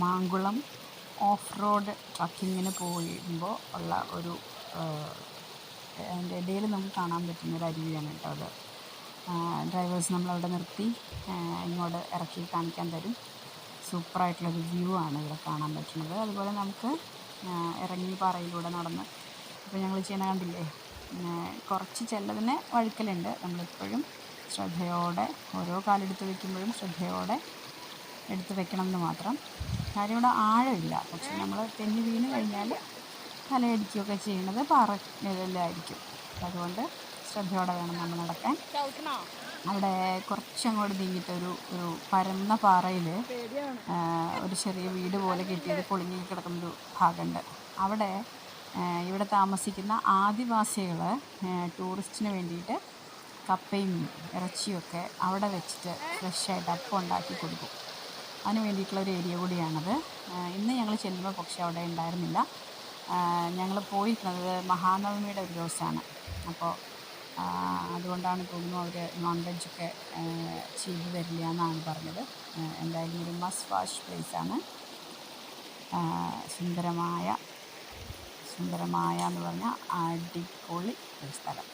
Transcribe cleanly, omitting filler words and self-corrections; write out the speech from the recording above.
Mankulam off road ട്രക്കിങ്ങിന് പോകുമ്പോൾ ഉള്ള ഒരു അതിൻ്റെ ഇടയിൽ നമുക്ക് കാണാൻ പറ്റുന്നൊരു അരുവിയാണ് കേട്ടോ അത്. ഡ്രൈവേഴ്സ് നമ്മളവിടെ നിർത്തി ഇങ്ങോട്ട് ഇറക്കി കാണിക്കാൻ തരും. സൂപ്പറായിട്ടുള്ളൊരു വ്യൂ ആണ് ഇവിടെ കാണാൻ പറ്റുന്നത്. അതുപോലെ നമുക്ക് ഇറങ്ങി പാറയിലൂടെ നടന്ന് ഇപ്പോൾ ഞങ്ങൾ ചെയ്യണ കണ്ടില്ലേ, കുറച്ച് ചിലതിന് വഴുക്കലുണ്ട്. നമ്മളെപ്പോഴും ശ്രദ്ധയോടെ ഓരോ കാലെടുത്ത് വയ്ക്കുമ്പോഴും ശ്രദ്ധയോടെ എടുത്ത് വെക്കണം എന്ന് മാത്രം. കാര്യം ഇവിടെ ആഴമില്ല, പക്ഷെ നമ്മൾ തെന്നി വീണ് കഴിഞ്ഞാൽ തലയടിക്കുകയൊക്കെ ചെയ്യുന്നത് പാറയിലായിരിക്കും. അതുകൊണ്ട് ശ്രദ്ധയോടെ വേണം നമ്മൾ നടക്കാൻ. അവിടെ കുറച്ചങ്ങോട്ട് നീങ്ങിയിട്ട് ഒരു പരന്ന പാറയിൽ ഒരു ചെറിയ വീട് പോലെ കെട്ടിയത് പൊളിഞ്ഞ് കിടക്കുന്നൊരു ഭാഗമുണ്ട്. അവിടെ ഇവിടെ താമസിക്കുന്ന ആദിവാസികൾ ടൂറിസ്റ്റിന് വേണ്ടിയിട്ട് കപ്പയും ഇറച്ചിയൊക്കെ അവിടെ വെച്ചിട്ട് ഫ്രഷായിട്ട് അപ്പം ഉണ്ടാക്കി കൊടുക്കും. അതിന് വേണ്ടിയിട്ടുള്ള ഒരു ഏരിയ കൂടിയാണത്. ഇന്ന് ഞങ്ങൾ ചെല്ലുമ്പോൾ പക്ഷേ അവിടെ ഉണ്ടായിരുന്നില്ല. ഞങ്ങൾ പോയിരുന്നത് മഹാനവമിയുടെ ഒരു ദിവസമാണ്. അപ്പോൾ അതുകൊണ്ടാണ് തോന്നുന്നു അവർ നോൺ വെജൊക്കെ ചെയ്തു തരില്ല എന്നാണ് പറഞ്ഞത്. എന്തായാലും ഒരു മസ്റ്റ് വാഷ് പ്ലേസാണ്. സുന്ദരമായ എന്ന് പറഞ്ഞാൽ അടിപൊളി ഒരു സ്ഥലം.